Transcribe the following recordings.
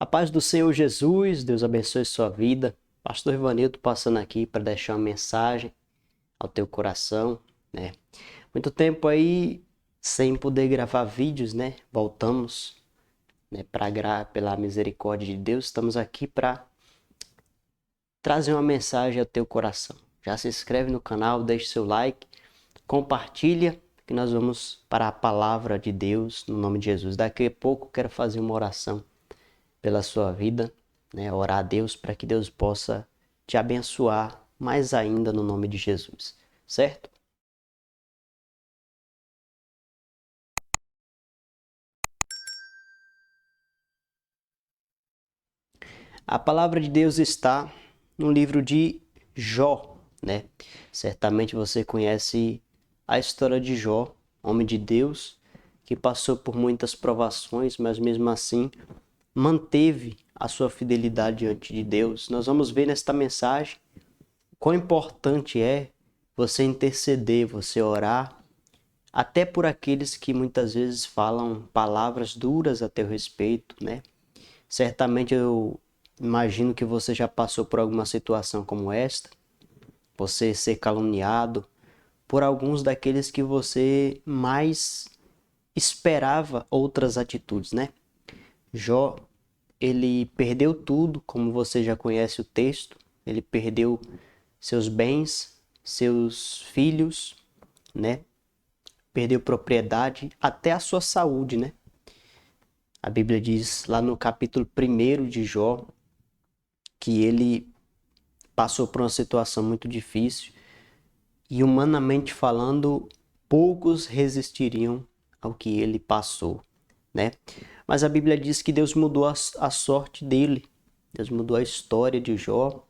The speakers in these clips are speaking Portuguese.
A paz do Senhor Jesus, Deus abençoe sua vida. Pastor Ivanildo passando aqui para deixar uma mensagem ao teu coração, né? Muito tempo aí sem poder gravar vídeos, né? Voltamos, né, pela misericórdia de Deus, estamos aqui para trazer uma mensagem ao teu coração. Já se inscreve no canal, deixe seu like, compartilha, que nós vamos para a palavra de Deus no nome de Jesus. Daqui a pouco eu quero fazer uma oração pela sua vida, né? Orar a Deus para que Deus possa te abençoar mais ainda no nome de Jesus, certo? A palavra de Deus está no livro de Jó, né? Certamente você conhece a história de Jó, homem de Deus, que passou por muitas provações, mas mesmo assim manteve a sua fidelidade diante de Deus. Nós vamos ver nesta mensagem quão importante é você interceder, você orar, até por aqueles que muitas vezes falam palavras duras a teu respeito, né? Certamente eu imagino que você já passou por alguma situação como esta, você ser caluniado por alguns daqueles que você mais esperava outras atitudes, né? Jó, ele perdeu tudo, como você já conhece o texto, ele perdeu seus bens, seus filhos, né? Perdeu propriedade, até a sua saúde, né? A Bíblia diz lá no capítulo 1 de Jó que ele passou por uma situação muito difícil e, humanamente falando, poucos resistiriam ao que ele passou, né? Mas a Bíblia diz que Deus mudou a sorte dele, Deus mudou a história de Jó,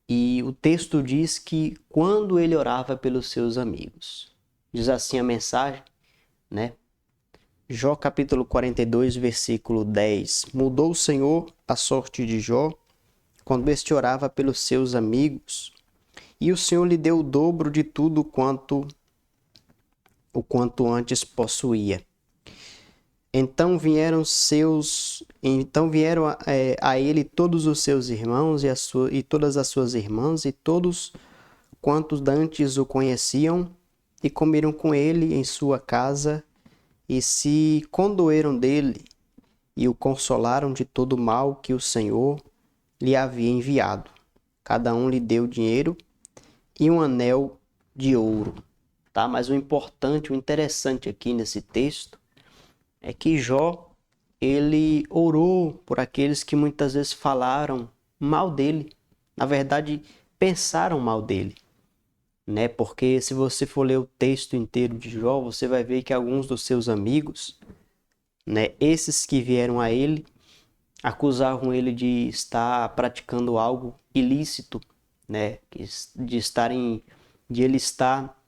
e o texto diz que quando ele orava pelos seus amigos, diz assim a mensagem, né? Jó capítulo 42, versículo 10. Mudou o Senhor a sorte de Jó quando este orava pelos seus amigos, e o Senhor lhe deu o dobro de tudo o quanto antes possuía. Então vieram a ele todos os seus irmãos e todas as suas irmãs e todos quantos dantes o conheciam e comeram com ele em sua casa e se condoeram dele e o consolaram de todo o mal que o Senhor lhe havia enviado. Cada um lhe deu dinheiro e um anel de ouro, tá? Mas o importante, o interessante aqui nesse texto é que Jó, ele orou por aqueles que muitas vezes falaram mal dele. Na verdade, pensaram mal dele, né? Porque se você for ler o texto inteiro de Jó, você vai ver que alguns dos seus amigos, né, esses que vieram a ele, acusavam ele de estar praticando algo ilícito, né, de ele estar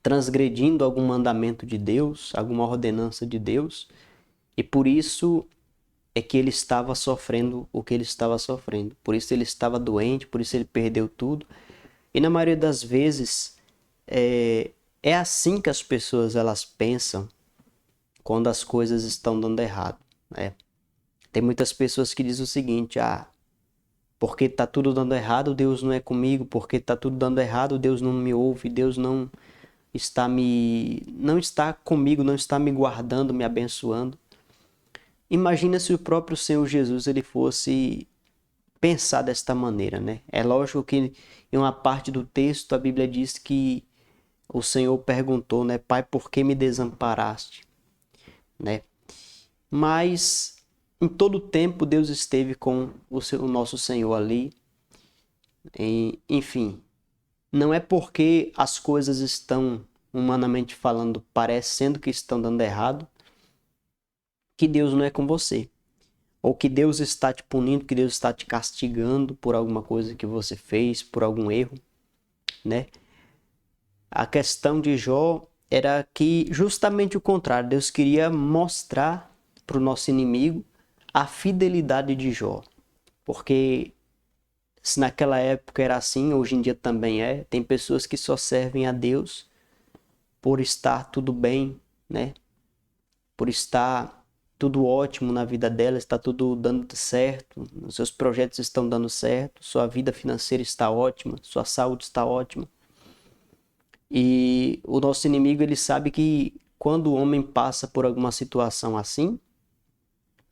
transgredindo algum mandamento de Deus, alguma ordenança de Deus, e por isso é que ele estava sofrendo o que ele estava sofrendo. Por isso ele estava doente, por isso ele perdeu tudo. E na maioria das vezes é assim que as pessoas elas pensam quando as coisas estão dando errado, né? Tem muitas pessoas que dizem o seguinte: porque tá tudo dando errado, Deus não é comigo, porque tá tudo dando errado, Deus não me ouve, Deus não está comigo, não está me guardando, me abençoando. Imagina se o próprio Senhor Jesus ele fosse pensar desta maneira, né? É lógico que em uma parte do texto a Bíblia diz que o Senhor perguntou, né, Pai, por que me desamparaste, né? Mas em todo tempo Deus esteve com o nosso Senhor ali. Enfim, não é porque as coisas estão, humanamente falando, parecendo que estão dando errado, que Deus não é com você. Ou que Deus está te punindo, que Deus está te castigando por alguma coisa que você fez, por algum erro, né? A questão de Jó era que justamente o contrário, Deus queria mostrar para o nosso inimigo a fidelidade de Jó. Porque se naquela época era assim, hoje em dia também é. Tem pessoas que só servem a Deus por estar tudo bem, né? Por estar tudo ótimo na vida dela, está tudo dando certo, os seus projetos estão dando certo, sua vida financeira está ótima, sua saúde está ótima. E o nosso inimigo, ele sabe que quando o homem passa por alguma situação assim,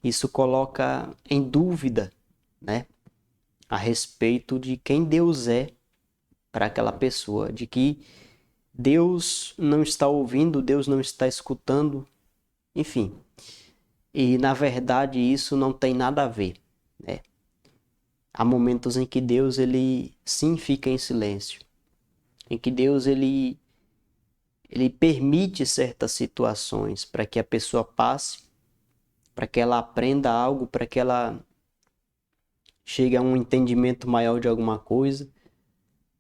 isso coloca em dúvida, né, a respeito de quem Deus é para aquela pessoa, de que Deus não está ouvindo, Deus não está escutando, enfim. E na verdade isso não tem nada a ver, né? Há momentos em que Deus, ele sim fica em silêncio, em que Deus, ele permite certas situações para que a pessoa passe, para que ela aprenda algo, para que ela chegue a um entendimento maior de alguma coisa.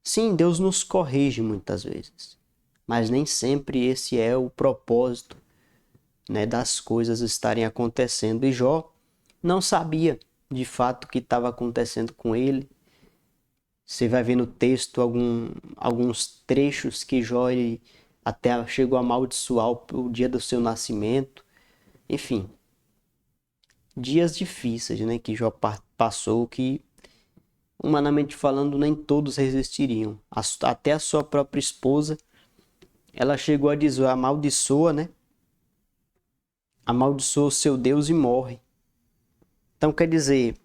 Sim, Deus nos corrige muitas vezes, mas nem sempre esse é o propósito, né, das coisas estarem acontecendo. E Jó não sabia de fato o que estava acontecendo com ele. Você vai ver no texto alguns trechos que Jó ele até chegou a amaldiçoar o dia do seu nascimento. Enfim, dias difíceis, né, que Jó passou, que humanamente falando nem todos resistiriam. Até a sua própria esposa, ela chegou a dizer, amaldiçoa, né? Amaldiçoa o seu Deus e morre. Então quer dizer,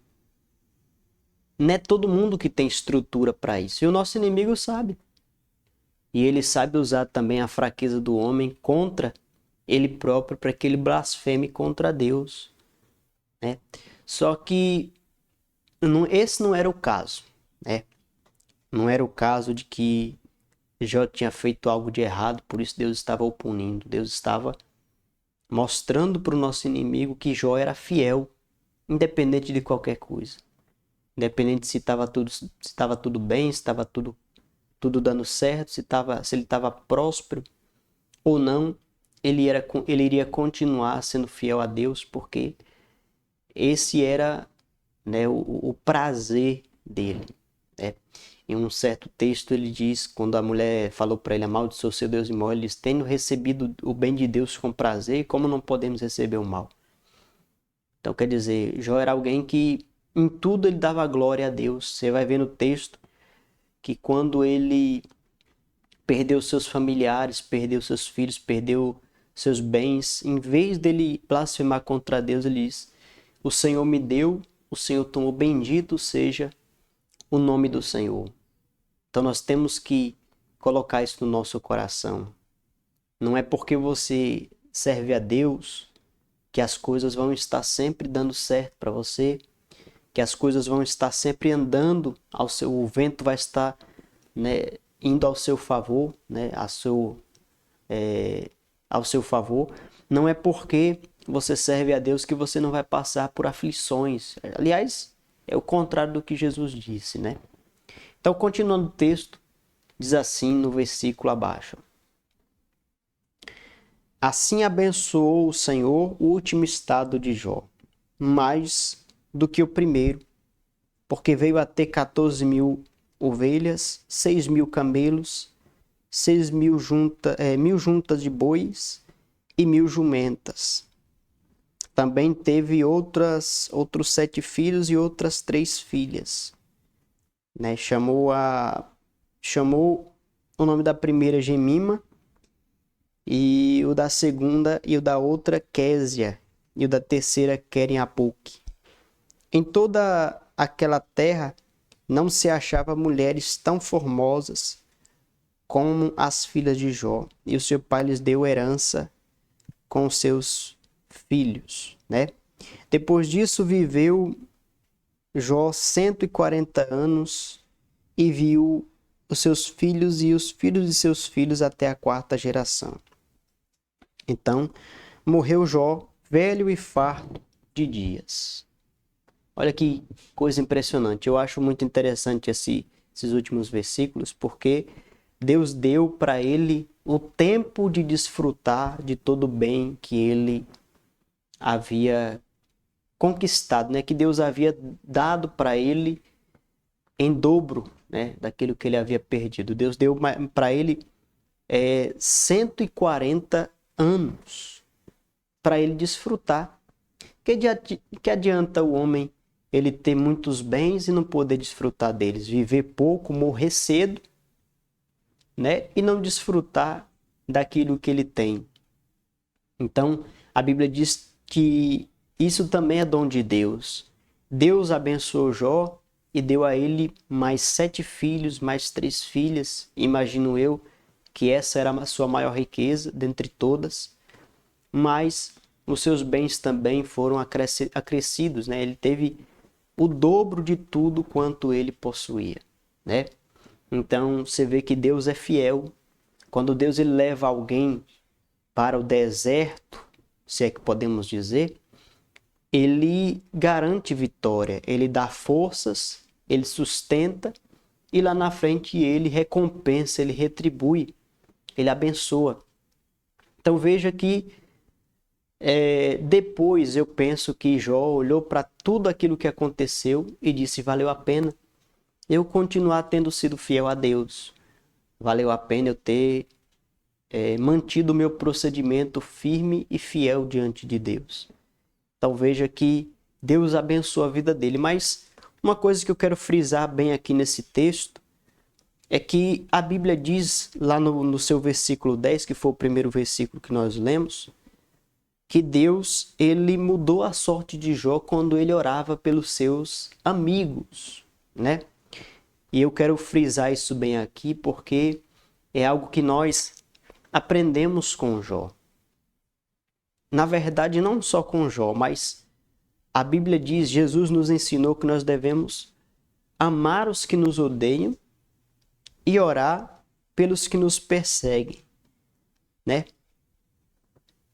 não é todo mundo que tem estrutura para isso. E o nosso inimigo sabe. E ele sabe usar também a fraqueza do homem contra ele próprio para que ele blasfeme contra Deus, né? Só que esse não era o caso, né? Não era o caso de que Jó tinha feito algo de errado, por isso Deus estava o punindo. Deus estava mostrando para o nosso inimigo que Jó era fiel, independente de qualquer coisa. Independente se estava tudo bem, se estava tudo dando certo, se ele estava próspero ou não, ele iria continuar sendo fiel a Deus, porque esse era, né, o prazer dele, né? Em um certo texto ele diz, quando a mulher falou para ele, amaldiçoa seu Deus e morre, ele diz, tendo recebido o bem de Deus com prazer, como não podemos receber o mal? Então quer dizer, Jó era alguém que em tudo ele dava glória a Deus. Você vai ver no texto que quando ele perdeu seus familiares, perdeu seus filhos, perdeu seus bens, em vez dele blasfemar contra Deus, ele diz, o Senhor me deu, o Senhor tomou, bendito seja o nome do Senhor. Então nós temos que colocar isso no nosso coração. Não é porque você serve a Deus que as coisas vão estar sempre dando certo para você, que as coisas vão estar sempre andando o vento vai estar, né, indo ao seu favor, né, ao seu favor. Não é porque você serve a Deus que você não vai passar por aflições. Aliás, é o contrário do que Jesus disse, né? Então, continuando o texto, diz assim no versículo abaixo. Assim abençoou o Senhor o último estado de Jó, mais do que o primeiro, porque veio a ter 14.000 ovelhas, 6.000 camelos, 1.000 juntas de bois e 1.000 jumentas. Também teve outros 7 filhos e outras 3 filhas, né? Chamou o nome da primeira Gemima, e o da segunda e o da outra Késia, e o da terceira Queren-Apuque. Em toda aquela terra não se achava mulheres tão formosas como as filhas de Jó, e o seu pai lhes deu herança com seus filhos, né? Depois disso viveu Jó 140 anos e viu os seus filhos e os filhos de seus filhos até a 4ª geração. Então morreu Jó, velho e farto de dias. Olha que coisa impressionante. Eu acho muito interessante esses últimos versículos, porque Deus deu para ele o tempo de desfrutar de todo o bem que ele havia conquistado, né? Que Deus havia dado para ele em dobro, né? Daquilo que ele havia perdido. Deus deu para ele 140 anos para ele desfrutar. Que adianta o homem ele ter muitos bens e não poder desfrutar deles, viver pouco, morrer cedo, né? E não desfrutar daquilo que ele tem. Então, a Bíblia diz que isso também é dom de Deus. Deus abençoou Jó e deu a ele mais 7 filhos, mais 3 filhas. Imagino eu que essa era a sua maior riqueza dentre todas. Mas os seus bens também foram acrescidos, né? Ele teve o dobro de tudo quanto ele possuía, né? Então, você vê que Deus é fiel. Quando Deus ele leva alguém para o deserto, se é que podemos dizer, ele garante vitória, ele dá forças, ele sustenta e lá na frente ele recompensa, ele retribui, ele abençoa. Então veja que depois eu penso que Jó olhou para tudo aquilo que aconteceu e disse: valeu a pena eu continuar tendo sido fiel a Deus, valeu a pena eu ter mantido o meu procedimento firme e fiel diante de Deus. Então veja que Deus abençoa a vida dele. Mas uma coisa que eu quero frisar bem aqui nesse texto é que a Bíblia diz lá no seu versículo 10, que foi o primeiro versículo que nós lemos, que Deus ele mudou a sorte de Jó quando ele orava pelos seus amigos, né? E eu quero frisar isso bem aqui porque é algo que nós aprendemos com Jó. Na verdade, não só com Jó, mas a Bíblia diz, Jesus nos ensinou que nós devemos amar os que nos odeiam e orar pelos que nos perseguem, né?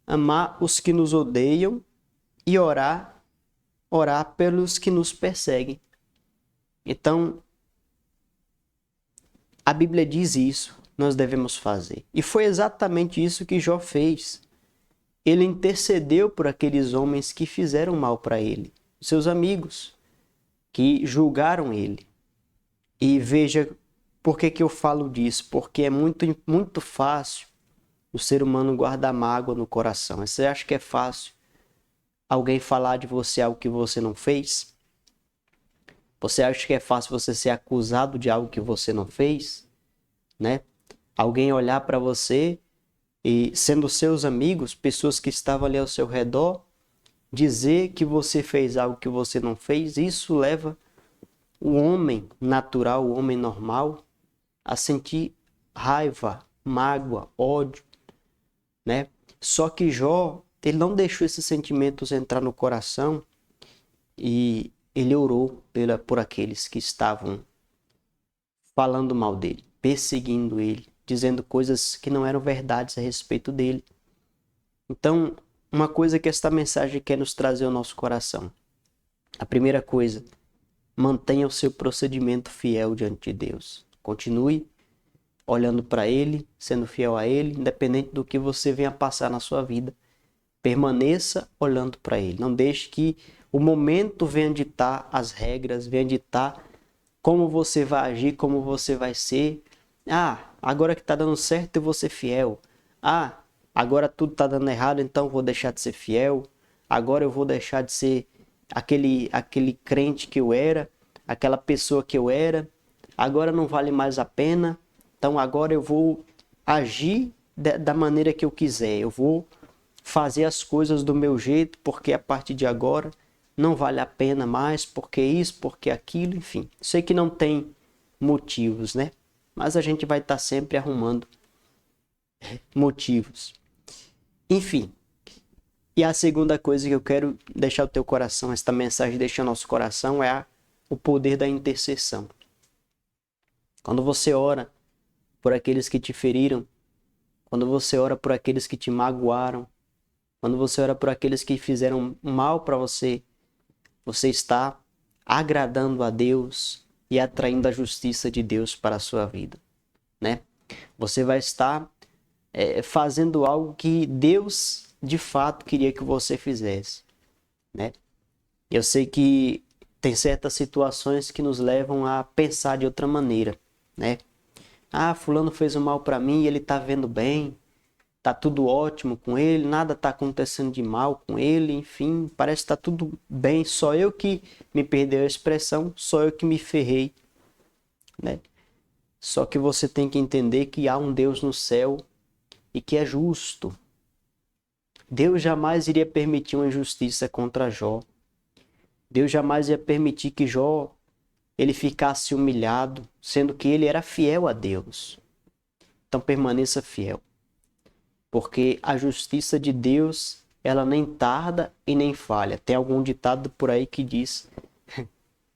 Amar os que nos odeiam e orar pelos que nos perseguem. Então, a Bíblia diz isso, nós devemos fazer. E foi exatamente isso que Jó fez. Ele intercedeu por aqueles homens que fizeram mal para ele, seus amigos, que julgaram ele. E veja por que eu falo disso, porque é muito fácil o ser humano guardar mágoa no coração. Você acha que é fácil alguém falar de você algo que você não fez? Você acha que é fácil você ser acusado de algo que você não fez? Né? Alguém olhar para você e, sendo seus amigos, pessoas que estavam ali ao seu redor, dizer que você fez algo que você não fez, isso leva o homem natural, o homem normal, a sentir raiva, mágoa, ódio, né? Só que Jó, ele não deixou esses sentimentos entrar no coração e ele orou por aqueles que estavam falando mal dele, perseguindo ele, dizendo coisas que não eram verdades a respeito dele. Então, uma coisa que esta mensagem quer nos trazer ao nosso coração. A primeira coisa, mantenha o seu procedimento fiel diante de Deus. Continue olhando para Ele, sendo fiel a Ele, independente do que você venha passar na sua vida. Permaneça olhando para Ele. Não deixe que o momento venha ditar as regras, venha ditar como você vai agir, como você vai ser. Agora que está dando certo eu vou ser fiel. Agora tudo está dando errado, então eu vou deixar de ser fiel. Agora eu vou deixar de ser aquele crente que eu era, aquela pessoa que eu era. Agora não vale mais a pena. Então agora eu vou agir da maneira que eu quiser. Eu vou fazer as coisas do meu jeito, porque a partir de agora não vale a pena mais, porque isso, porque aquilo, enfim. Sei que não tem motivos, né? Mas a gente vai estar sempre arrumando motivos. Enfim. E a segunda coisa que eu quero deixar o teu coração, esta mensagem deixa o nosso coração, é o poder da intercessão. Quando você ora por aqueles que te feriram, quando você ora por aqueles que te magoaram, quando você ora por aqueles que fizeram mal para você, você está agradando a Deus e atraindo a justiça de Deus para a sua vida, né? Você vai estar fazendo algo que Deus de fato queria que você fizesse, né? Eu sei que tem certas situações que nos levam a pensar de outra maneira, né? Fulano fez um mal para mim e ele tá vendo bem. tá tudo ótimo com ele, nada tá acontecendo de mal com ele, enfim, parece que tá tudo bem, só eu que me perdeu a expressão, só eu que me ferrei, né? Só que você tem que entender que há um Deus no céu e que é justo. Deus jamais iria permitir uma injustiça contra Jó. Deus jamais ia permitir que Jó ele ficasse humilhado, sendo que ele era fiel a Deus. Então permaneça fiel, porque a justiça de Deus, ela nem tarda e nem falha. Tem algum ditado por aí que diz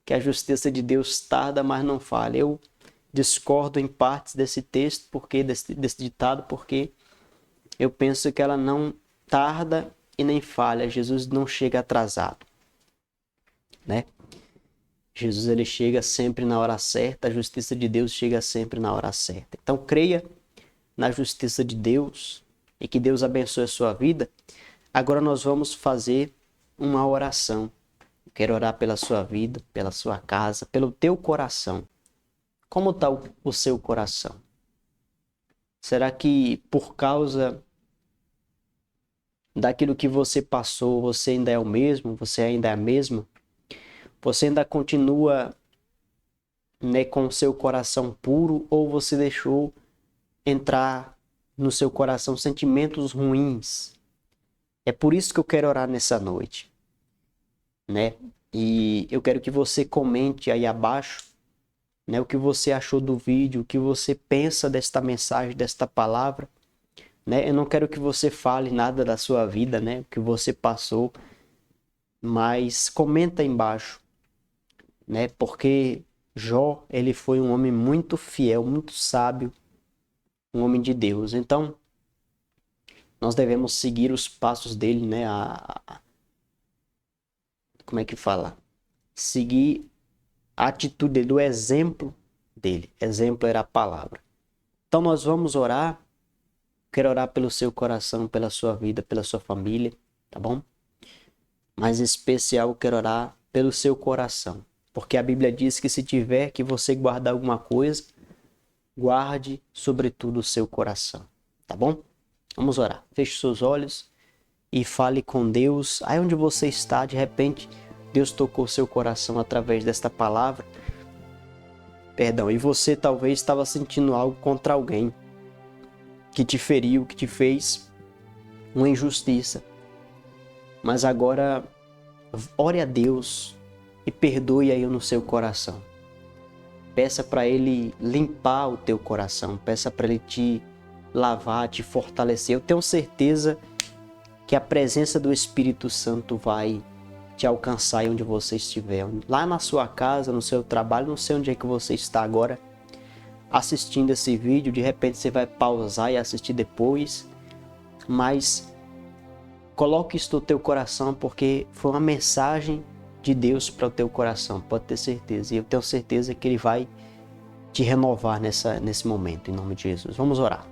que a justiça de Deus tarda, mas não falha. Eu discordo em partes desse texto, desse ditado, porque eu penso que ela não tarda e nem falha. Jesus não chega atrasado, né? Jesus ele chega sempre na hora certa, a justiça de Deus chega sempre na hora certa. Então creia na justiça de Deus e que Deus abençoe a sua vida. Agora nós vamos fazer uma oração. Eu quero orar pela sua vida, pela sua casa, pelo teu coração. Como está o seu coração? Será que por causa daquilo que você passou, você ainda é o mesmo? Você ainda é a mesma? Você ainda continua, né, com o seu coração puro, ou você deixou entrar no seu coração sentimentos ruins? É por isso que eu quero orar nessa noite, né? E eu quero que você comente aí abaixo, né, o que você achou do vídeo, o que você pensa desta mensagem, desta palavra, né? Eu não quero que você fale nada da sua vida, né, o que você passou, mas comenta aí embaixo, né? Porque Jó, ele foi um homem muito fiel, muito sábio, um homem de Deus. Então, nós devemos seguir os passos dele, né? Como é que fala? Seguir a atitude dele, o exemplo dele. Exemplo era a palavra. Então, nós vamos orar. Quero orar pelo seu coração, pela sua vida, pela sua família, tá bom? Mas em especial, eu quero orar pelo seu coração. Porque a Bíblia diz que se tiver que você guardar alguma coisa, guarde sobretudo o seu coração, tá bom? Vamos orar. Feche seus olhos e fale com Deus. Aí onde você está, de repente, Deus tocou seu coração através desta palavra. Perdão, e você talvez estava sentindo algo contra alguém que te feriu, que te fez uma injustiça. Mas agora, ore a Deus e perdoe aí no seu coração. Peça para Ele limpar o teu coração, peça para Ele te lavar, te fortalecer. Eu tenho certeza que a presença do Espírito Santo vai te alcançar aí onde você estiver. Lá na sua casa, no seu trabalho, não sei onde é que você está agora assistindo esse vídeo. De repente você vai pausar e assistir depois. Mas coloque isso no teu coração, porque foi uma mensagem de Deus para o teu coração, pode ter certeza. E eu tenho certeza que Ele vai te renovar nesse momento, em nome de Jesus. Vamos orar.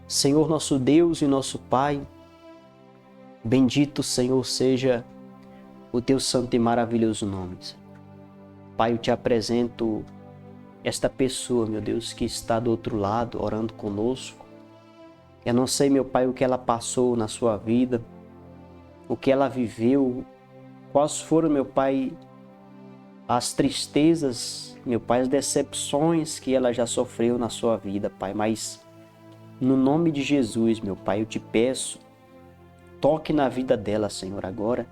Senhor, nosso Deus e nosso Pai, bendito, Senhor, seja o teu santo e maravilhoso nome. Pai, eu te apresento esta pessoa, meu Deus, que está do outro lado, orando conosco. Eu não sei, meu Pai, o que ela passou na sua vida, o que ela viveu, quais foram, meu Pai, as tristezas, meu Pai, as decepções que ela já sofreu na sua vida, Pai. Mas, no nome de Jesus, meu Pai, eu te peço, toque na vida dela, Senhor, agora,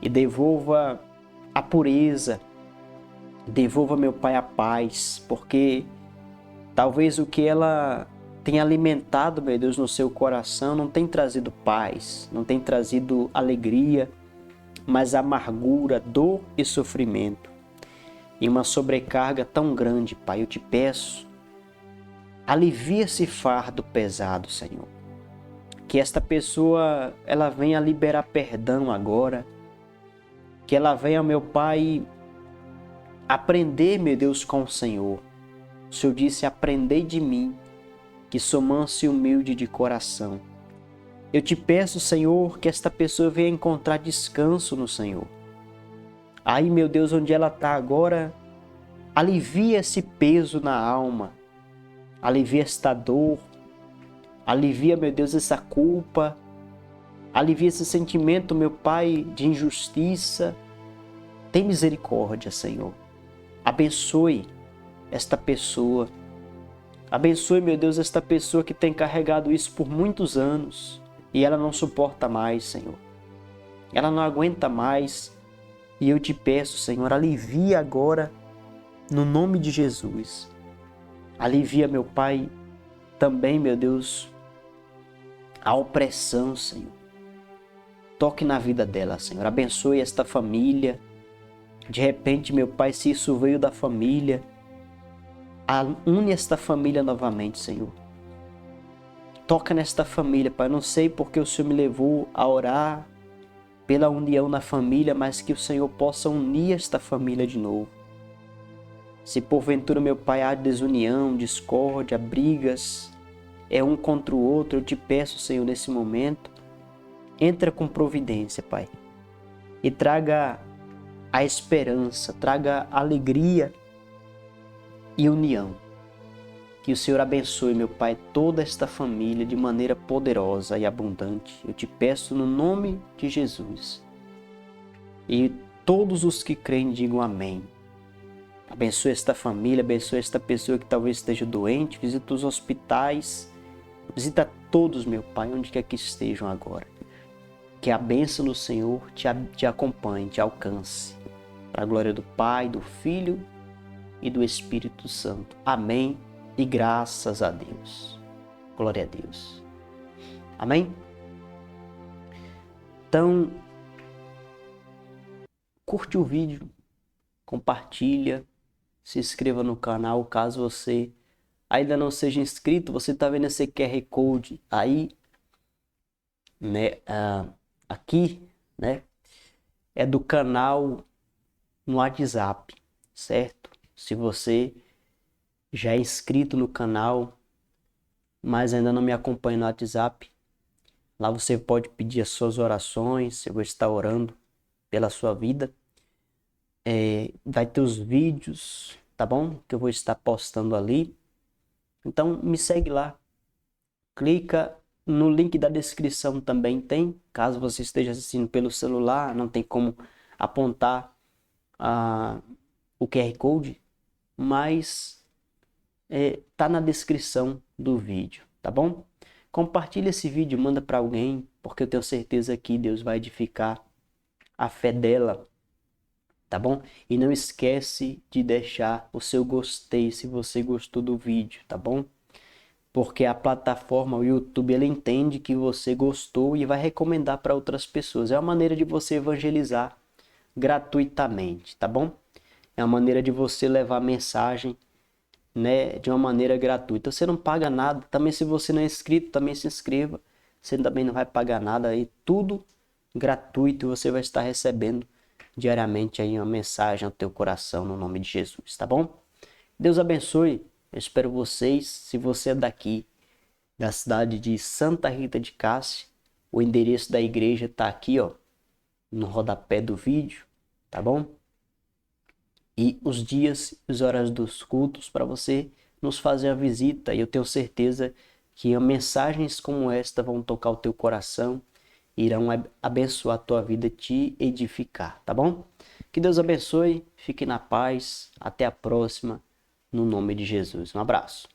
e devolva a pureza, devolva, meu Pai, a paz, porque talvez o que ela tem alimentado, meu Deus, no seu coração não tem trazido paz, não tem trazido alegria, mas amargura, dor e sofrimento. E uma sobrecarga tão grande, Pai, eu te peço, alivia esse fardo pesado, Senhor. Que esta pessoa, ela venha liberar perdão agora, que ela venha, meu Pai, aprender, meu Deus, com o Senhor. O Senhor disse, aprendei de mim, que sou manso e humilde de coração. Eu te peço, Senhor, que esta pessoa venha encontrar descanso no Senhor. Aí, meu Deus, onde ela está agora, alivia esse peso na alma, alivia esta dor, Alivia, meu Deus, essa culpa. Alivia esse sentimento, meu Pai, de injustiça. Tem misericórdia, Senhor. Abençoe esta pessoa. Abençoe, meu Deus, esta pessoa que tem carregado isso por muitos anos e ela não suporta mais, Senhor. Ela não aguenta mais. E eu te peço, Senhor, alivia agora no nome de Jesus. Alivia, meu Pai, também, meu Deus, a opressão, Senhor. Toque na vida dela, Senhor. Abençoe esta família. De repente, meu Pai, se isso veio da família, une esta família novamente, Senhor. Toca nesta família, Pai. Eu não sei porque o Senhor me levou a orar pela união na família, mas que o Senhor possa unir esta família de novo. Se porventura, meu Pai, há desunião, discórdia, brigas, é um contra o outro, eu te peço, Senhor, nesse momento, entra com providência, Pai, e traga a esperança, traga alegria e união. Que o Senhor abençoe, meu Pai, toda esta família de maneira poderosa e abundante. Eu te peço no nome de Jesus. E todos os que creem digam amém. Abençoe esta família, abençoe esta pessoa que talvez esteja doente, visita os hospitais, visita todos, meu Pai, onde quer que estejam agora. Que a bênção do Senhor te acompanhe, te alcance. Para a glória do Pai, do Filho e do Espírito Santo. Amém. E graças a Deus. Glória a Deus. Amém? Então, curte o vídeo, compartilha, se inscreva no canal caso você ainda não seja inscrito. Você está vendo esse QR Code aí, né? Aqui, né? É do canal no WhatsApp, certo? Se você já é inscrito no canal, mas ainda não me acompanha no WhatsApp, lá você pode pedir as suas orações, eu vou estar orando pela sua vida. Vai ter os vídeos, tá bom? Que eu vou estar postando ali. Então me segue lá, clica no link da descrição também tem, caso você esteja assistindo pelo celular, não tem como apontar o QR Code, mas tá na descrição do vídeo, tá bom? Compartilha esse vídeo, manda para alguém, porque eu tenho certeza que Deus vai edificar a fé dela, tá bom? E não esquece de deixar o seu gostei se você gostou do vídeo, tá bom? Porque a plataforma, o YouTube, ele entende que você gostou e vai recomendar para outras pessoas. É uma maneira de você evangelizar gratuitamente, tá bom? É uma maneira de você levar a mensagem, né, de uma maneira gratuita. Você não paga nada. Também, se você não é inscrito, também se inscreva. Você também não vai pagar nada aí, tudo gratuito, e você vai estar recebendo diariamente aí uma mensagem ao teu coração no nome de Jesus, tá bom? Deus abençoe. Eu espero vocês. Se você é daqui da cidade de Santa Rita de Cássia, o endereço da igreja está aqui, ó, no rodapé do vídeo, tá bom? E os dias e as horas dos cultos para você nos fazer a visita. E eu tenho certeza que mensagens como esta vão tocar o teu coração, irão abençoar a tua vida, te edificar, tá bom? Que Deus abençoe, fique na paz, até a próxima, no nome de Jesus. Um abraço.